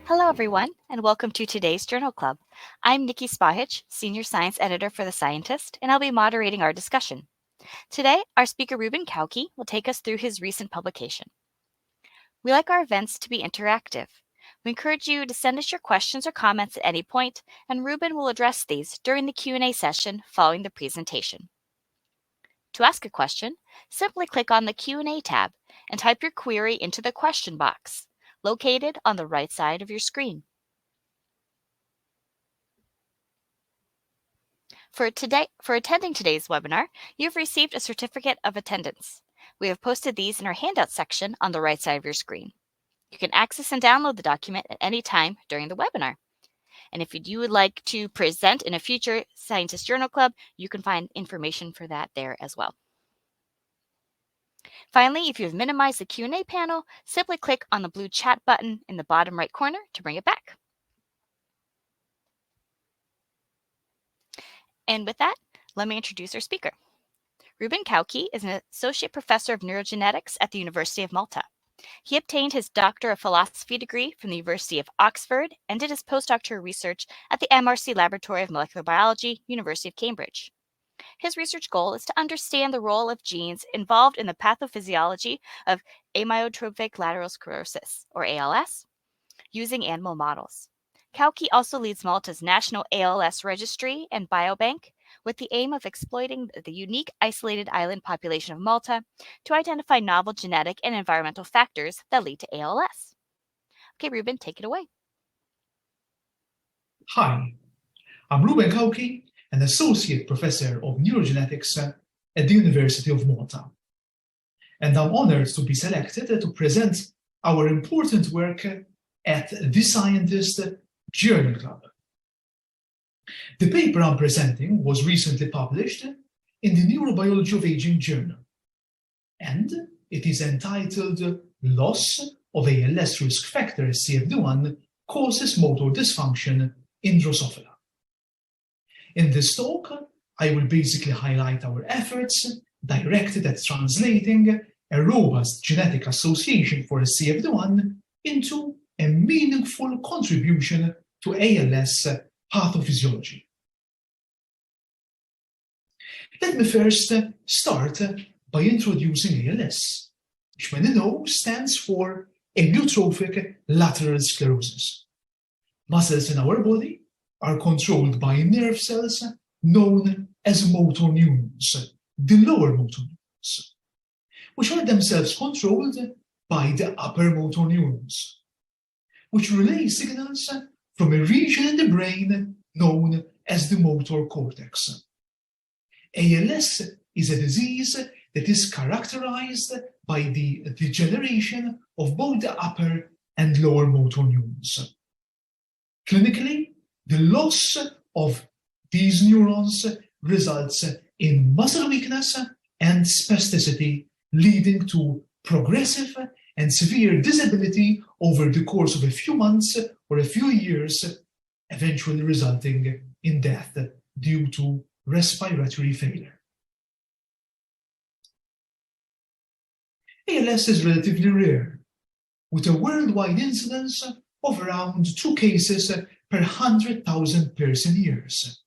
Hello, everyone, and welcome to today's Journal Club. I'm Nikki Spahich, Senior Science Editor for The Scientist, and I'll be moderating our discussion. Today, our speaker Ruben Cauchi will take us through his recent publication. We like our events to be interactive. We encourage you to send us your questions or comments at any point, and Ruben will address these during the Q&A session following the presentation. To ask a question, simply click on the Q&A tab and type your query into the question box, located on the right side of your screen. For attending today's webinar, you've received a certificate of attendance. We have posted these in our handout section on the right side of your screen. You can access and download the document at any time during the webinar. And if you would like to present in a future Scientist Journal Club, you can find information for that there as well. Finally, if you've minimized the Q&A panel, simply click on the blue chat button in the bottom right corner to bring it back. And with that, let me introduce our speaker. Ruben Cauchi is an associate professor of neurogenetics at the University of Malta. He obtained his Doctor of Philosophy degree from the University of Oxford and did his postdoctoral research at the MRC Laboratory of Molecular Biology, University of Cambridge. His research goal is to understand the role of genes involved in the pathophysiology of amyotrophic lateral sclerosis, or ALS, using animal models. Cauchi also leads Malta's National ALS Registry and Biobank with the aim of exploiting the unique isolated island population of Malta to identify novel genetic and environmental factors that lead to ALS. Okay, Ruben, take it away. Hi, I'm Ruben Cauchi, an associate professor of neurogenetics at the University of Malta. And I'm honored to be selected to present our important work at the Scientist Journal Club. The paper I'm presenting was recently published in the Neurobiology of Aging journal, and it is entitled Loss of ALS Risk Factor SCFD1 Causes Motor Dysfunction in Drosophila. In this talk, I will basically highlight our efforts directed at translating a robust genetic association for SCFD1 into a meaningful contribution to ALS pathophysiology. Let me first start by introducing ALS, which many know stands for amyotrophic lateral sclerosis. Muscles in our body are controlled by nerve cells known as motor neurons, the lower motor neurons, which are themselves controlled by the upper motor neurons, which relay signals from a region in the brain known as the motor cortex. ALS is a disease that is characterized by the degeneration of both the upper and lower motor neurons. Clinically, the loss of these neurons results in muscle weakness and spasticity, leading to progressive and severe disability over the course of a few months or a few years, eventually resulting in death due to respiratory failure. ALS is relatively rare, with a worldwide incidence of around 2 cases per 100,000 person years.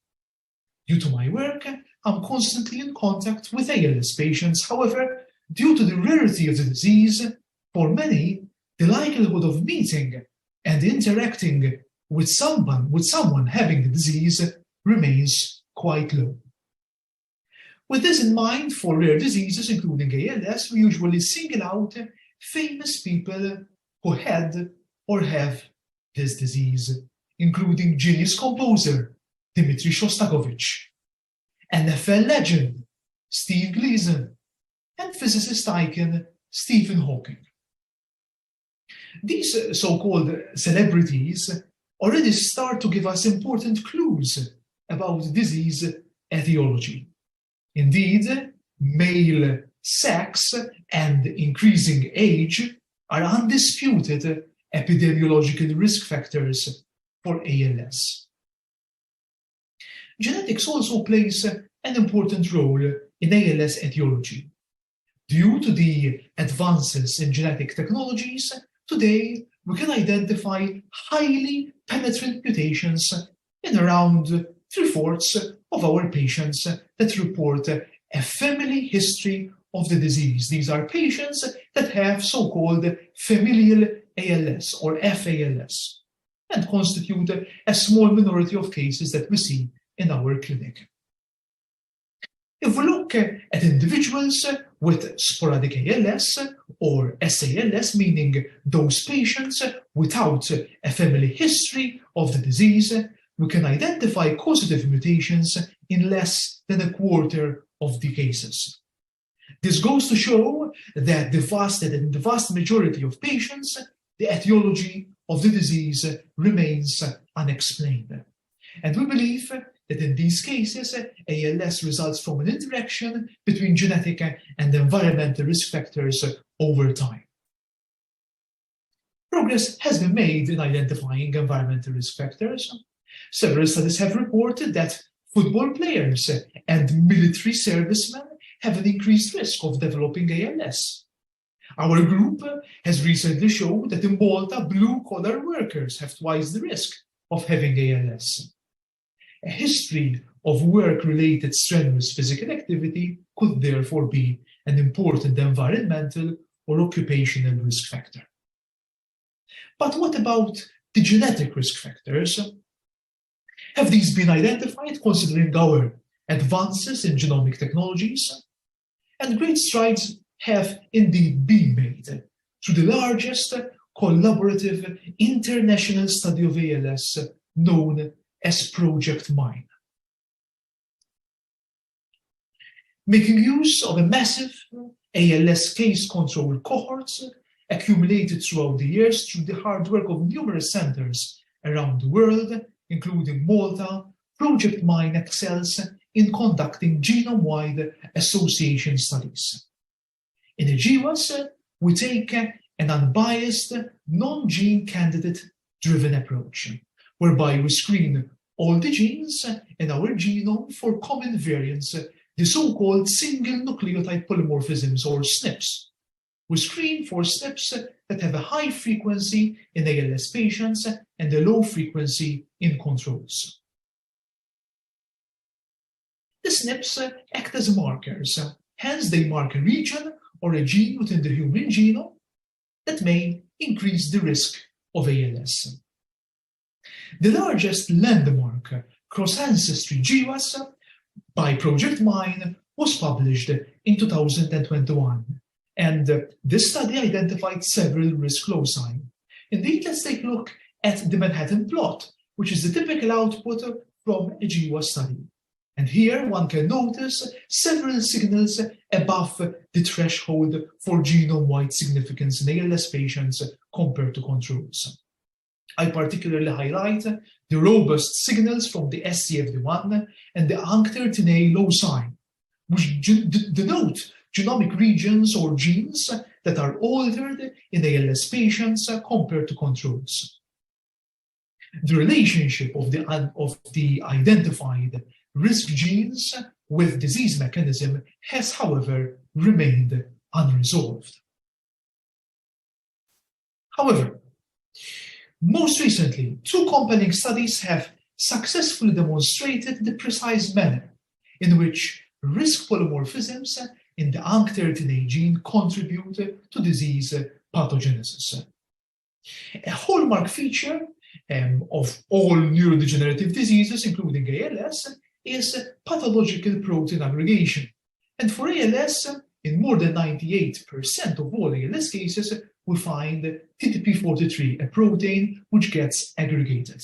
Due to my work, I'm constantly in contact with ALS patients. However, due to the rarity of the disease, for many, the likelihood of meeting and interacting with someone having the disease remains quite low. With this in mind, for rare diseases including ALS, we usually single out famous people who had or have this disease, including genius composer Dmitri Shostakovich, NFL legend Steve Gleason, and physicist icon Stephen Hawking. These so-called celebrities already start to give us important clues about disease etiology. Indeed, male sex and increasing age are undisputed epidemiological risk factors for ALS. Genetics also plays an important role in ALS etiology. Due to the advances in genetic technologies, today we can identify highly penetrant mutations in around 3/4 of our patients that report a family history of the disease. These are patients that have so-called familial ALS or FALS and constitute a small minority of cases that we see in our clinic. If we look at individuals with sporadic ALS or SALS, meaning those patients without a family history of the disease, we can identify causative mutations in less than 1/4 of the cases. This goes to show that in the vast majority of patients, the etiology of the disease remains unexplained. And we believe that in these cases, ALS results from an interaction between genetic and environmental risk factors over time. Progress has been made in identifying environmental risk factors. Several studies have reported that football players and military servicemen have an increased risk of developing ALS. Our group has recently shown that in Malta, blue-collar workers have twice the risk of having ALS. A history of work-related strenuous physical activity could therefore be an important environmental or occupational risk factor. But what about the genetic risk factors? Have these been identified considering our advances in genomic technologies? And great strides have indeed been made through the largest collaborative international study of ALS known as Project Mine. Making use of a massive ALS case control cohorts accumulated throughout the years through the hard work of numerous centers around the world, including Malta, Project Mine excels in conducting genome-wide association studies. In a GWAS, we take an unbiased, non-gene candidate-driven approach, whereby we screen all the genes in our genome for common variants, the so-called single nucleotide polymorphisms or SNPs. We screen for SNPs that have a high frequency in ALS patients and a low frequency in controls. The SNPs act as markers, hence they mark a region or a gene within the human genome that may increase the risk of ALS. The largest landmark cross-ancestry GWAS by Project Mine was published in 2021, and this study identified several risk loci. Indeed, let's take a look at the Manhattan plot, which is the typical output from a GWAS study. And here one can notice several signals above the threshold for genome-wide significance in ALS patients compared to controls. I particularly highlight the robust signals from the SCFD1 and the ANG13A loci, which denote genomic regions or genes that are altered in ALS patients compared to controls. The relationship of the identified risk genes with disease mechanism has, however, remained unresolved. However, most recently, two compelling studies have successfully demonstrated the precise manner in which risk polymorphisms in the ANG13A gene contribute to disease pathogenesis. A hallmark feature of all neurodegenerative diseases, including ALS, is pathological protein aggregation. And for ALS, in more than 98% of all ALS cases, we find TDP43, a protein which gets aggregated.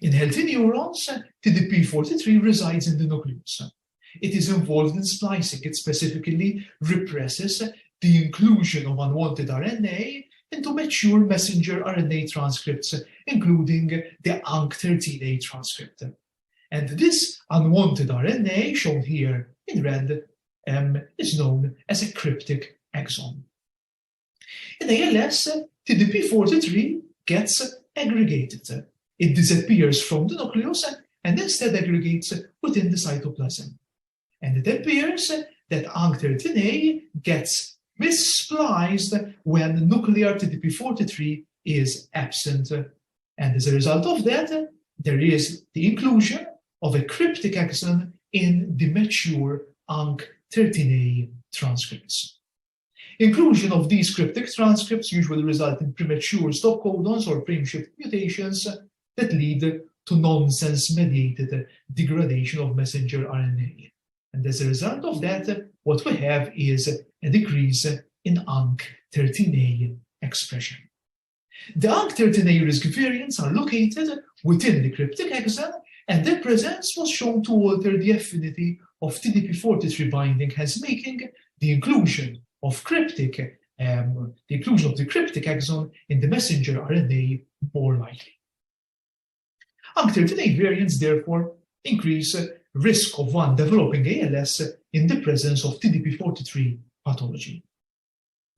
In healthy neurons, TDP43 resides in the nucleus. It is involved in splicing. It specifically represses the inclusion of unwanted RNA into mature messenger RNA transcripts, including the ANG13A transcript. And this unwanted RNA, shown here in red, is known as a cryptic exon. In ALS, TDP43 gets aggregated. It disappears from the nucleus and instead aggregates within the cytoplasm. And it appears that ANG13A gets misspliced when nuclear TDP43 is absent. And as a result of that, there is the inclusion of a cryptic exon in the mature UNC13A transcripts. Inclusion of these cryptic transcripts usually result in premature stop codons or frameshift mutations that lead to nonsense-mediated degradation of messenger RNA. And as a result of that, what we have is a decrease in UNC13A expression. The UNC13A risk variants are located within the cryptic exon, and their presence was shown to alter the affinity of TDP43 binding, hence making the inclusion of the cryptic exon in the messenger RNA more likely. UNC13A variants therefore increase risk of one developing ALS in the presence of TDP43 pathology.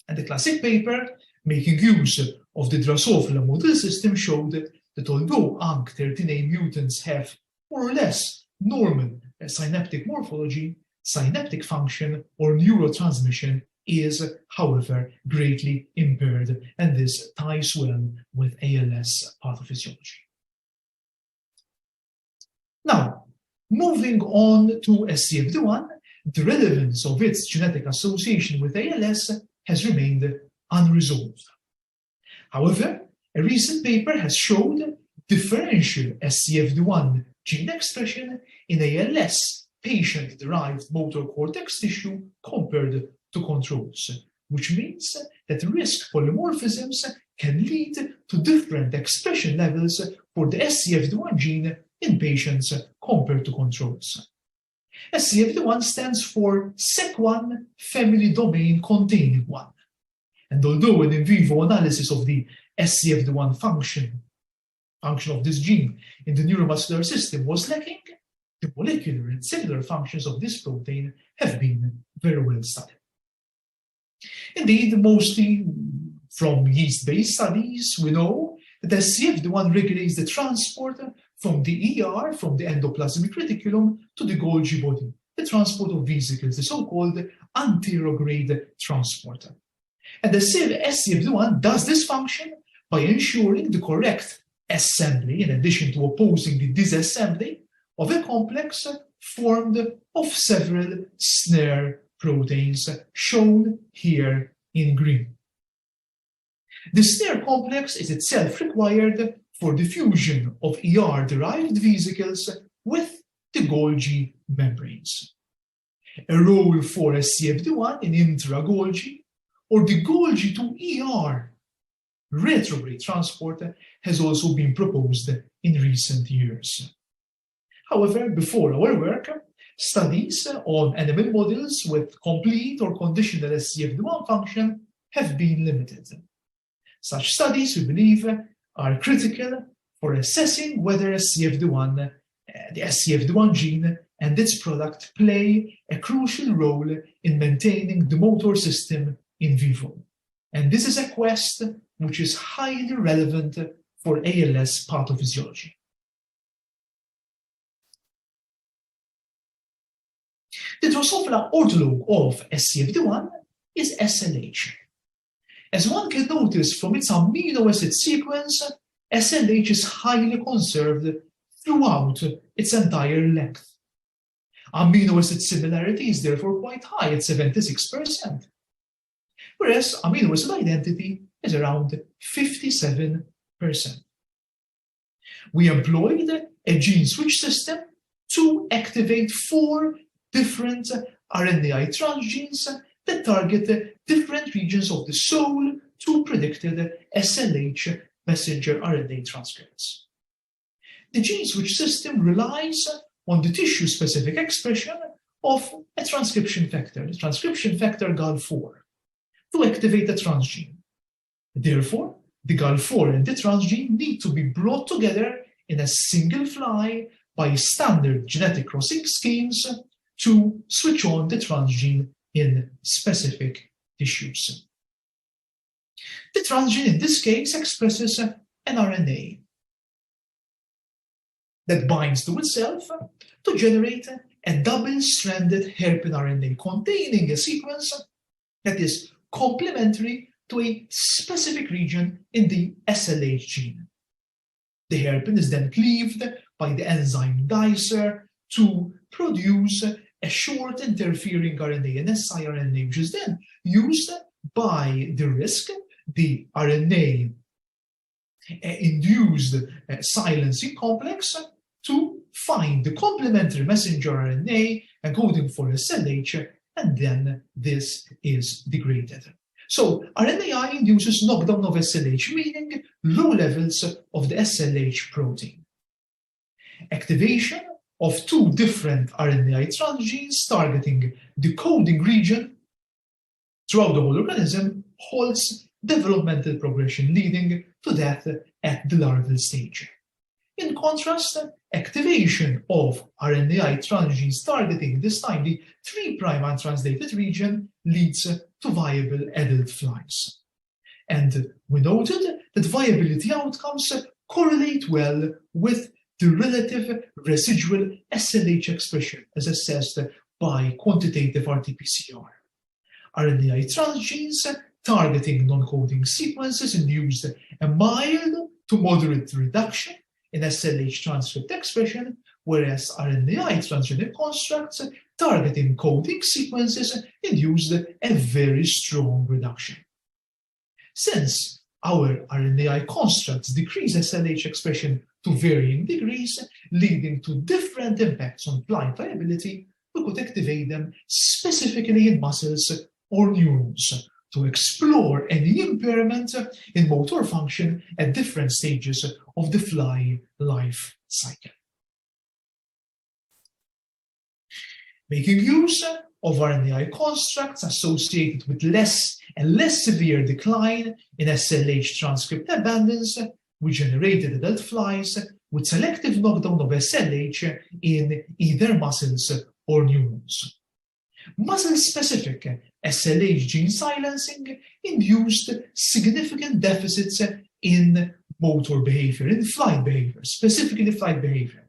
And the classic paper, making use of the Drosophila model system, showed that although UNC13A mutants have more or less normal synaptic morphology, synaptic function or neurotransmission is, however, greatly impaired, and this ties well with ALS pathophysiology. Now, moving on to SCFD1, the relevance of its genetic association with ALS has remained unresolved. However, a recent paper has showed differential SCFD1 gene expression in ALS patient-derived motor cortex tissue compared to controls, which means that risk polymorphisms can lead to different expression levels for the SCFD1 gene in patients compared to controls. SCFD1 stands for SEC1 family domain containing 1. And although an in vivo analysis of the SCFD1 function of this gene in the neuromuscular system was lacking, the molecular and cellular functions of this protein have been very well studied. Indeed, mostly from yeast-based studies, we know that SCFD1 regulates the transport from the ER, from the endoplasmic reticulum, to the Golgi body, the transport of vesicles, the so-called anterograde transporter. And the SCFD1 does this function by ensuring the correct assembly, in addition to opposing the disassembly, of a complex formed of several snare proteins, shown here in green. The snare complex is itself required for the fusion of ER-derived vesicles with the Golgi membranes. A role for SCFD1 in intra-Golgi or the Golgi to ER retrograde transport has also been proposed in recent years. However, before our work, studies on animal models with complete or conditional SCFD1 function have been limited. Such studies, we believe, are critical for assessing whether the SCFD1 gene and its product play a crucial role in maintaining the motor system in vivo. And this is a quest which is highly relevant for ALS pathophysiology. The Drosophila orthologue of SCFD1 is SLH. As one can notice from its amino acid sequence, SLH is highly conserved throughout its entire length. Amino acid similarity is therefore quite high at 76%, whereas amino acid identity is around 57%. We employed a gene switch system to activate 4 different RNAi transgenes that target different regions of the soul to predicted SLH messenger RNA transcripts. The gene switch system relies on the tissue-specific expression of a transcription factor, the transcription factor GAL4, to activate the transgene. Therefore, the GAL4 and the transgene need to be brought together in a single fly by standard genetic crossing schemes to switch on the transgene in specific tissues. The transgene in this case expresses an RNA that binds to itself to generate a double-stranded hairpin RNA containing a sequence that is complementary to a specific region in the SLH gene. The hairpin is then cleaved by the enzyme dicer to produce a short interfering RNA, an siRNA, which is then used by the RISC, the RNA induced silencing complex, to find the complementary messenger RNA encoding for SLH, and then this is degraded. So RNAi induces knockdown of SLH, meaning low levels of the SLH protein. Activation of two different RNAi transgenes targeting the coding region throughout the whole organism halts developmental progression, leading to death at the larval stage. In contrast, activation of RNAi transgenes targeting this time the 3' untranslated region leads to viable adult flies. And we noted that viability outcomes correlate well with the relative residual SLH expression as assessed by quantitative RT-PCR. RNAi transgenes targeting non-coding sequences induced a mild to moderate reduction in SLH transcript expression, whereas RNAi transgenic constructs targeting coding sequences induced a very strong reduction. Since our RNAi constructs decrease SLH expression to varying degrees, leading to different impacts on plant viability, we could activate them specifically in muscles or neurons to explore any impairment in motor function at different stages of the fly life cycle. Making use of RNAi constructs associated with less and less severe decline in SLH transcript abundance, we generated adult flies with selective knockdown of SLH in either muscles or neurons. Muscle-specific SLH gene silencing induced significant deficits in motor behavior, in flight behavior, specifically flight behavior,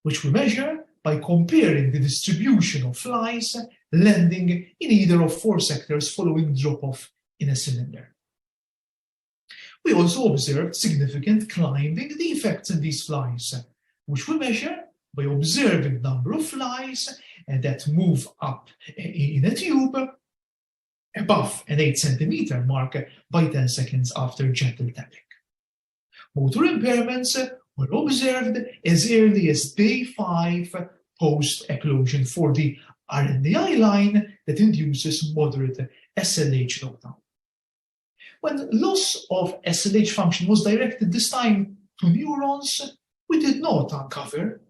which we measure by comparing the distribution of flies landing in either of 4 sectors following drop-off in a cylinder. We also observed significant climbing defects in these flies, which we measure by observing the number of flies that move up in a tube above an 8 centimeter mark by 10 seconds after gentle tapping. Motor impairments were observed as early as day 5 post-eclosion for the RNAi line that induces moderate SLH knockdown. When loss of SLH function was directed this time to neurons, we did not uncover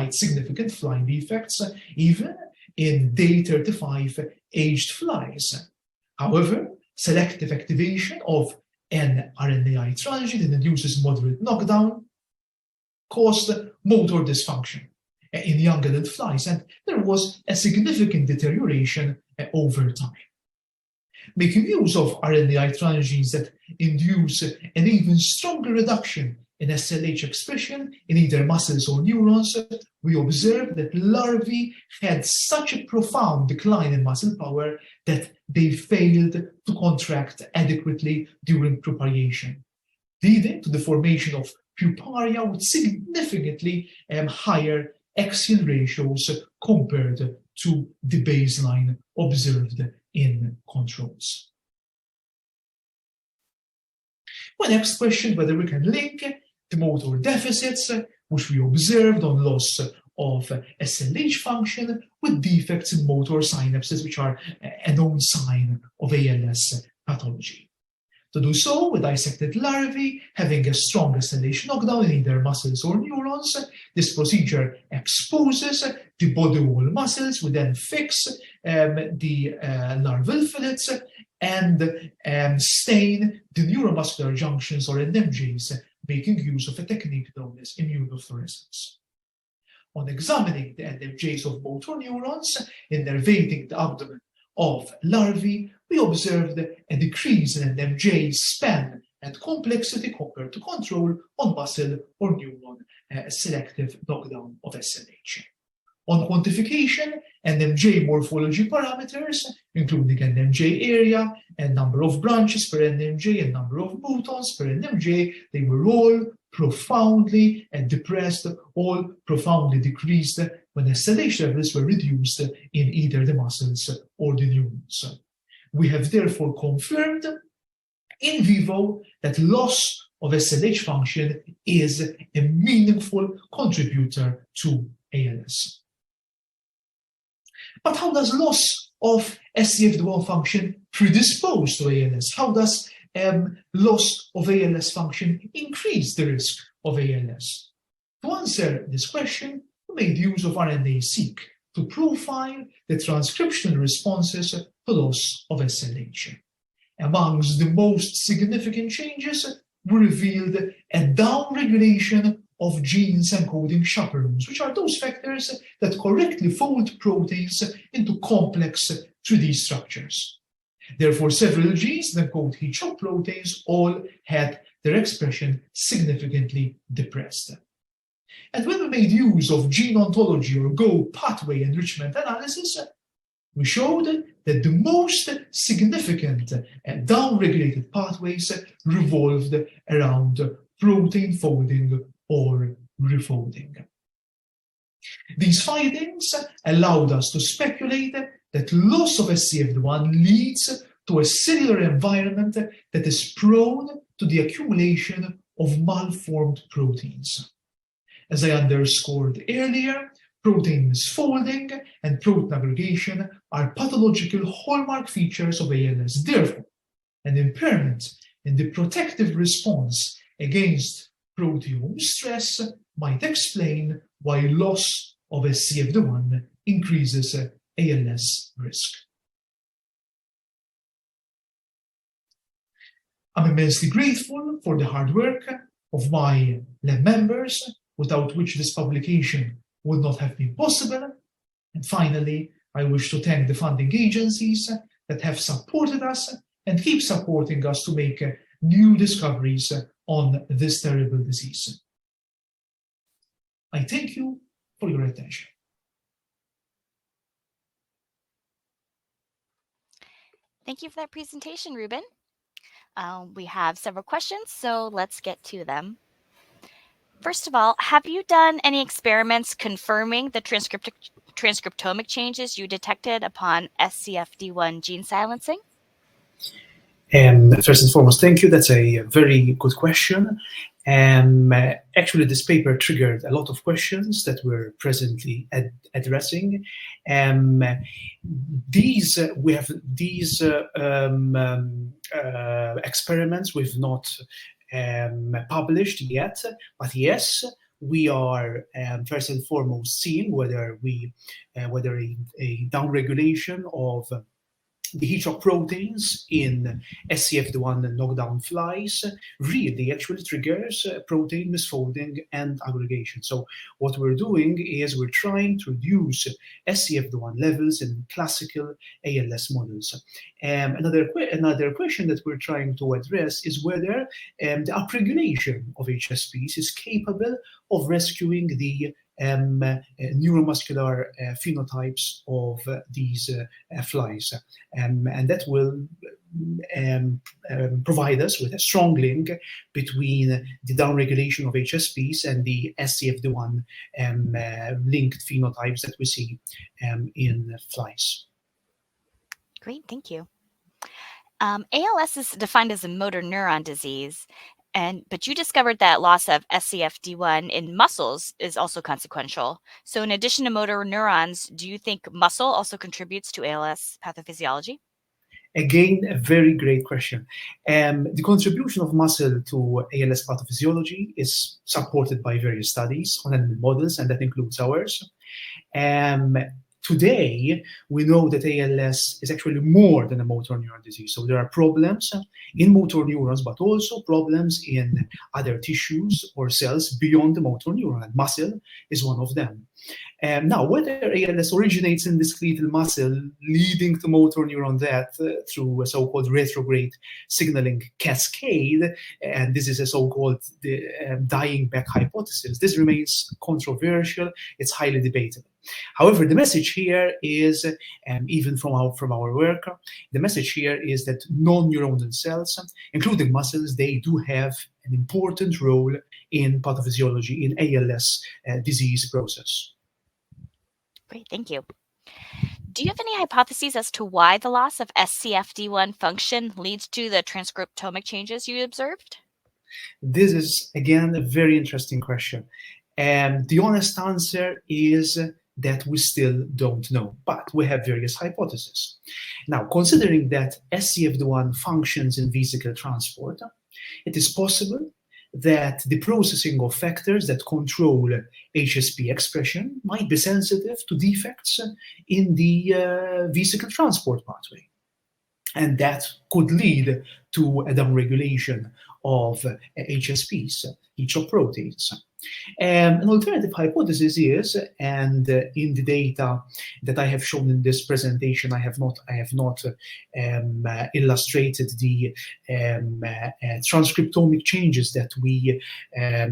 significant flight defects, even in day 35 aged flies. However, selective activation of an RNAi transgene that induces moderate knockdown caused motor dysfunction in young adult flies, and there was a significant deterioration over time. Making use of RNAi transgenes that induce an even stronger reduction in SLH expression in either muscles or neurons, we observed that larvae had such a profound decline in muscle power that they failed to contract adequately during propagation, leading to the formation of puparia with significantly higher axial ratios compared to the baseline observed in controls. We next questioned whether we can link the motor deficits, which we observed on loss of SLH function, with defects in motor synapses, which are a known sign of ALS pathology. To do so, we dissected larvae having a strong SLH knockdown in either muscles or neurons. This procedure exposes the body wall muscles. We then fix the larval fillets and stain the neuromuscular junctions, or NMJs, making use of a technique known as immunofluorescence. On examining the NMJs of motor neurons innervating the abdomen of larvae, we observed a decrease in NMJ span and complexity compared to control on muscle or neuron selective knockdown of SLH. On quantification, NMJ morphology parameters, including NMJ area and number of branches per NMJ and number of mutons per NMJ, they were all profoundly depressed, all profoundly decreased when SLH levels were reduced in either the muscles or the neurons. We have therefore confirmed in vivo that loss of SLH function is a meaningful contributor to ALS. But how does loss of SCFD1 function predispose to ALS? How does loss of ALS function increase the risk of ALS? To answer this question, we made use of RNA-seq to profile the transcriptional responses to loss of SLH. Amongst the most significant changes, we revealed a downregulation of genes encoding chaperones, which are those factors that correctly fold proteins into complex 3D structures. Therefore, several genes that encode heat-shock proteins all had their expression significantly depressed. And when we made use of gene ontology or GO pathway enrichment analysis, we showed that the most significant downregulated pathways revolved around protein folding or refolding. These findings allowed us to speculate that loss of SCFD1 leads to a cellular environment that is prone to the accumulation of malformed proteins. As I underscored earlier, protein misfolding and protein aggregation are pathological hallmark features of ALS. Therefore, an impairment in the protective response against proteome stress might explain why loss of SCFD1 increases ALS risk. I'm immensely grateful for the hard work of my lab members, without which this publication would not have been possible. And finally, I wish to thank the funding agencies that have supported us and keep supporting us to make new discoveries on this terrible disease. I thank you for your attention. Thank you for that presentation, Ruben. We have several questions, so let's get to them. First of all, have you done any experiments confirming the transcriptomic changes you detected upon SCFD1 gene silencing? First and foremost, thank you. That's a very good question. Actually, this paper triggered a lot of questions that we're presently addressing. We have these experiments we've not published yet, but yes, we are first and foremost seeing whether a downregulation of the heat-shock proteins in SCFD1 knockdown flies really actually triggers protein misfolding and aggregation. So what we're doing is we're trying to reduce SCFD1 levels in classical ALS models. Another question that we're trying to address is whether the upregulation of HSPs is capable of rescuing the neuromuscular phenotypes of these flies. And that will provide us with a strong link between the downregulation of HSPs and the SCFD1 linked phenotypes that we see in flies. Great, thank you. ALS is defined as a motor neuron disease, but you discovered that loss of SCFD1 in muscles is also consequential. So in addition to motor neurons, do you think muscle also contributes to ALS pathophysiology? Again, a very great question. The contribution of muscle to ALS pathophysiology is supported by various studies on animal models, and that includes ours. Today, we know that ALS is actually more than a motor neuron disease. So there are problems in motor neurons, but also problems in other tissues or cells beyond the motor neuron, and muscle is one of them. Now, whether ALS originates in the skeletal muscle, leading to motor neuron death through a so-called retrograde signaling cascade, and this is a so-called dying back hypothesis, this remains controversial. It's highly debatable. However, the message here is, even from our work, the message here is that non-neuronal cells, including muscles, they do have an important role in pathophysiology, in ALS disease process. Great, thank you. Do you have any hypotheses as to why the loss of SCFD1 function leads to the transcriptomic changes you observed? This is, again, a very interesting question. And the honest answer is that we still don't know, but we have various hypotheses. Now, considering that SCFD1 functions in vesicle transport, it is possible that the processing of factors that control HSP expression might be sensitive to defects in the vesicle transport pathway. And that could lead to a downregulation of HSPs, HOP proteins. An alternative hypothesis is, and in the data that I have shown in this presentation, I have not illustrated the transcriptomic changes that we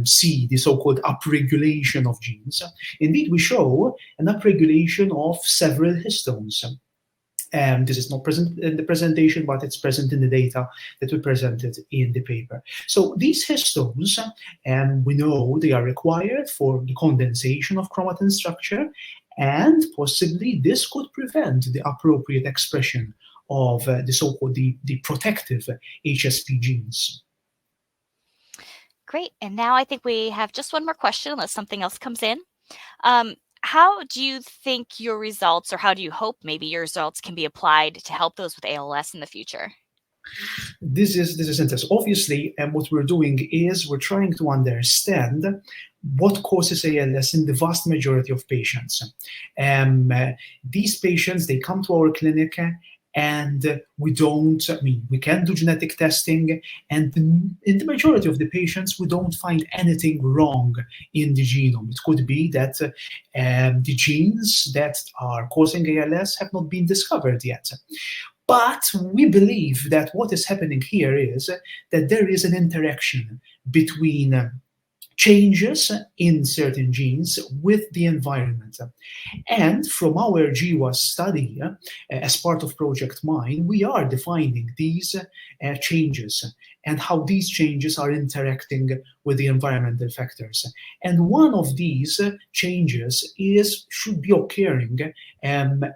see, the so-called upregulation of genes. Indeed, we show an upregulation of several histones. This is not present in the presentation, but it's present in the data that we presented in the paper. So these histones, we know they are required for the condensation of chromatin structure, and possibly this could prevent the appropriate expression of the so-called the protective HSP genes. Great. And now I think we have just one more question, unless something else comes in. How do you think your results, or how do you hope maybe your results, can be applied to help those with ALS in the future? This is interesting. Obviously, what we're doing is we're trying to understand what causes ALS in the vast majority of patients. These patients, they come to our clinic, and we can do genetic testing, and in the majority of the patients, we don't find anything wrong in the genome. It could be that the genes that are causing ALS have not been discovered yet. But we believe that what is happening here is that there is an interaction between changes in certain genes with the environment. And from our GWAS study, as part of Project Mine, we are defining these changes and how these changes are interacting with the environmental factors. And one of these changes should be occurring. One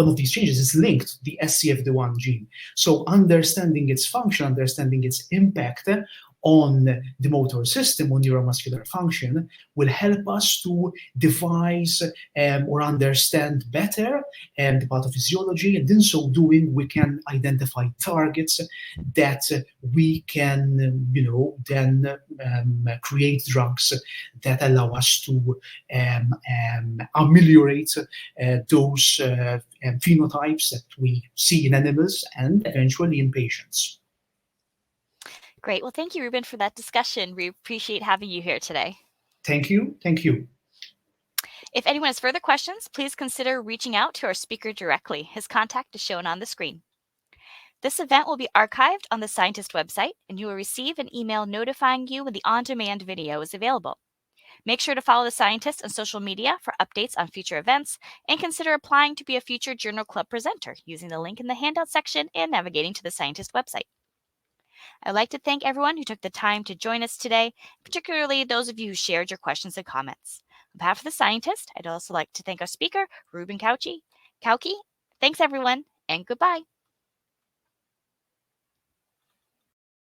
of these changes is linked to the SCFD1 gene. So understanding its function, understanding its impact on the motor system, on neuromuscular function, will help us to devise or understand better the pathophysiology, and in so doing, we can identify targets that we can, then create drugs that allow us to ameliorate those phenotypes that we see in animals and eventually in patients. Great. Well, thank you, Ruben, for that discussion. We appreciate having you here today. Thank you. Thank you. If anyone has further questions, please consider reaching out to our speaker directly. His contact is shown on the screen. This event will be archived on the Scientist website, and you will receive an email notifying you when the on-demand video is available. Make sure to follow the Scientist on social media for updates on future events, and consider applying to be a future Journal Club presenter using the link in the handout section and navigating to the Scientist website. I'd like to thank everyone who took the time to join us today, particularly those of you who shared your questions and comments. On behalf of the Scientist, I'd also like to thank our speaker, Ruben Cauchi. Thanks everyone, and goodbye.